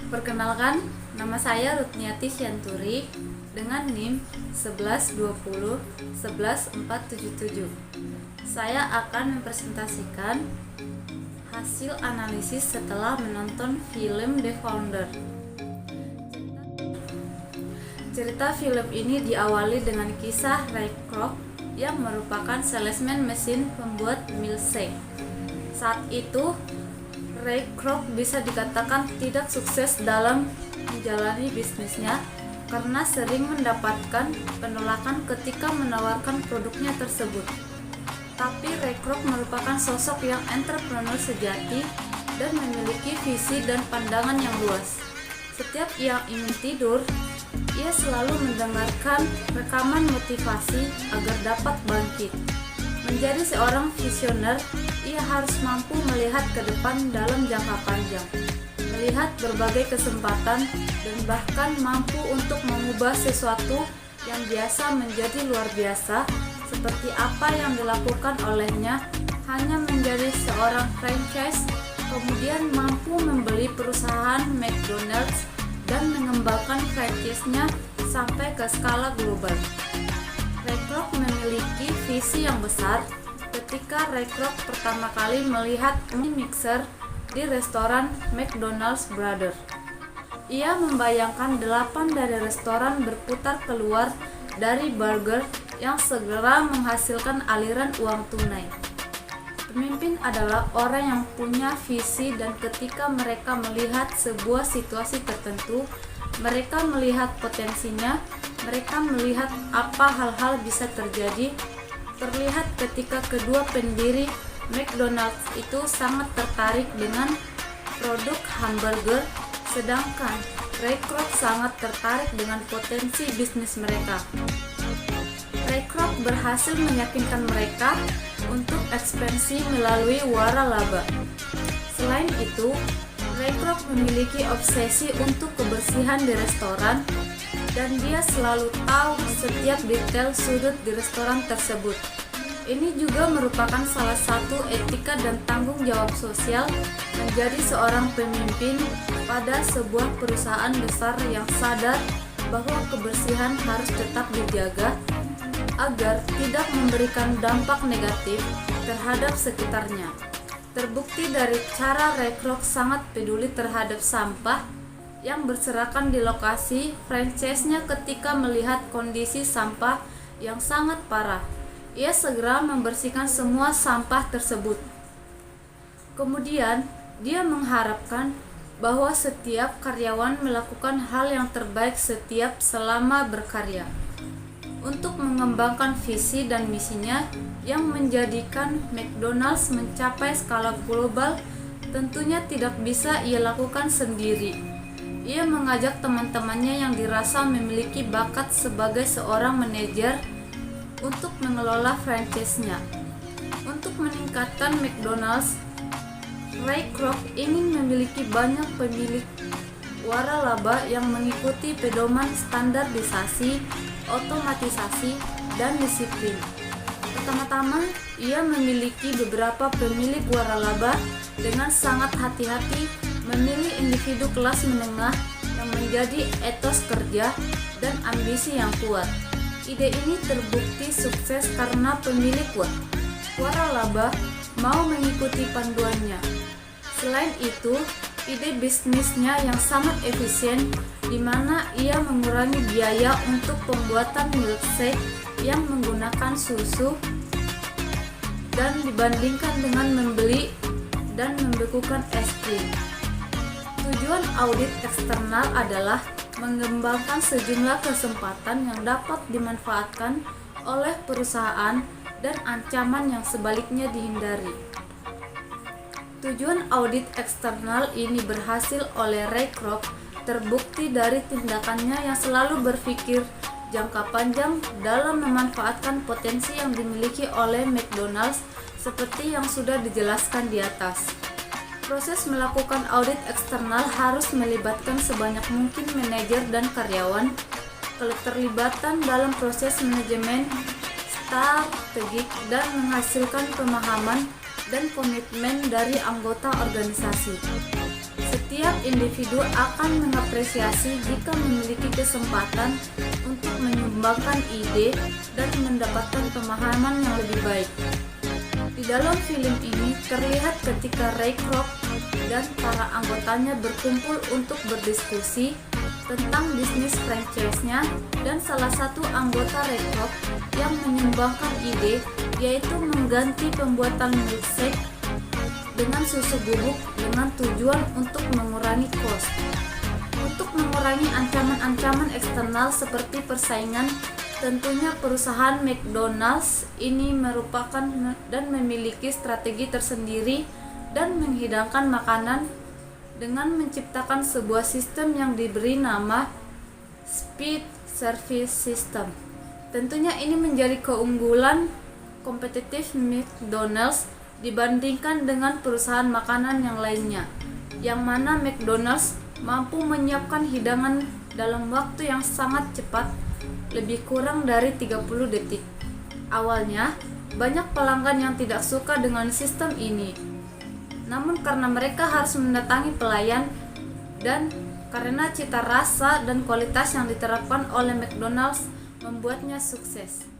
Perkenalkan, nama saya Rutniati Syanturi dengan NIM 1120 11477. Saya akan mempresentasikan hasil analisis setelah menonton film The Founder. Cerita film ini diawali dengan kisah Ray Kroc yang merupakan salesman mesin pembuat milkshake. Saat itu, Ray Kroc bisa dikatakan tidak sukses dalam menjalani bisnisnya karena sering mendapatkan penolakan ketika menawarkan produknya tersebut. Tapi Ray Kroc merupakan sosok yang entrepreneur sejati dan memiliki visi dan pandangan yang luas. Setiap ia ingin tidur, ia selalu mendengarkan rekaman motivasi agar dapat bangkit. Menjadi seorang visioner, ia harus mampu melihat ke depan dalam jangka panjang, melihat berbagai kesempatan, dan bahkan mampu untuk mengubah sesuatu yang biasa menjadi luar biasa, seperti apa yang dilakukan olehnya hanya menjadi seorang franchise, kemudian mampu membeli perusahaan McDonald's dan mengembangkan franchise-nya sampai ke skala global. Ray Kroc memiliki visi yang besar ketika Ray Kroc pertama kali melihat mie mixer di restoran McDonald's Brothers. Ia membayangkan 8 dari restoran berputar keluar dari burger yang segera menghasilkan aliran uang tunai. Pemimpin adalah orang yang punya visi, dan ketika mereka melihat sebuah situasi tertentu, mereka melihat potensinya, mereka melihat apa hal-hal bisa terjadi. Terlihat ketika kedua pendiri McDonald's itu sangat tertarik dengan produk hamburger, sedangkan Ray Kroc sangat tertarik dengan potensi bisnis mereka. Ray Kroc berhasil meyakinkan mereka untuk ekspansi melalui waralaba. Selain itu, Ray Kroc memiliki obsesi untuk kebersihan di restoran, dan dia selalu tahu setiap detail sudut di restoran tersebut. Ini juga merupakan salah satu etika dan tanggung jawab sosial menjadi seorang pemimpin pada sebuah perusahaan besar yang sadar bahwa kebersihan harus tetap dijaga agar tidak memberikan dampak negatif terhadap sekitarnya. Terbukti dari cara Ray Kroc sangat peduli terhadap sampah yang berserakan di lokasi franchise-nya ketika melihat kondisi sampah yang sangat parah. Ia segera membersihkan semua sampah tersebut. Kemudian, dia mengharapkan bahwa setiap karyawan melakukan hal yang terbaik setiap selama berkarya untuk mengembangkan visi dan misinya yang menjadikan McDonald's mencapai skala global. Tentunya tidak bisa ia lakukan sendiri. Ia mengajak teman-temannya yang dirasa memiliki bakat sebagai seorang manajer untuk mengelola franchise-nya. Untuk meningkatkan McDonald's, Ray Kroc ingin memiliki banyak pemilik waralaba yang mengikuti pedoman standarisasi, otomatisasi, dan disiplin. Pertama-tama, ia memiliki beberapa pemilik waralaba dengan sangat hati-hati memilih individu kelas menengah yang menjadi etos kerja dan ambisi yang kuat. Ide ini terbukti sukses karena pemilik waralaba mau mengikuti panduannya. Selain itu, ide bisnisnya yang sangat efisien, di mana ia mengurangi biaya untuk pembuatan milkshake yang menggunakan susu dan dibandingkan dengan membeli dan membekukan es krim. Tujuan audit eksternal adalah mengembangkan sejumlah kesempatan yang dapat dimanfaatkan oleh perusahaan dan ancaman yang sebaliknya dihindari. Tujuan audit eksternal ini berhasil oleh Ray Kroc terbukti dari tindakannya yang selalu berpikir jangka panjang dalam memanfaatkan potensi yang dimiliki oleh McDonald's seperti yang sudah dijelaskan di atas. Proses melakukan audit eksternal harus melibatkan sebanyak mungkin manajer dan karyawan. Keterlibatan dalam proses manajemen strategik dan menghasilkan pemahaman dan komitmen dari anggota organisasi. Setiap individu akan mengapresiasi jika memiliki kesempatan untuk menyumbangkan ide dan mendapatkan pemahaman yang lebih baik. Di dalam film ini terlihat ketika Ray Kroc dan para anggotanya berkumpul untuk berdiskusi tentang bisnis franchise-nya, dan salah satu anggota Ray Kroc yang menyumbangkan ide yaitu mengganti pembuatan milkshake dengan susu bubuk dengan tujuan untuk mengurangi kos. Untuk mengurangi ancaman-ancaman eksternal seperti persaingan, tentunya perusahaan McDonald's ini merupakan dan memiliki strategi tersendiri dan menghidangkan makanan dengan menciptakan sebuah sistem yang diberi nama Speed Service System. Tentunya ini menjadi keunggulan kompetitif McDonald's dibandingkan dengan perusahaan makanan yang lainnya, yang mana McDonald's mampu menyiapkan hidangan dalam waktu yang sangat cepat, lebih kurang dari 30 detik. Awalnya, banyak pelanggan yang tidak suka dengan sistem ini. Namun karena mereka harus mendatangi pelayan dan karena cita rasa dan kualitas yang diterapkan oleh McDonald's membuatnya sukses.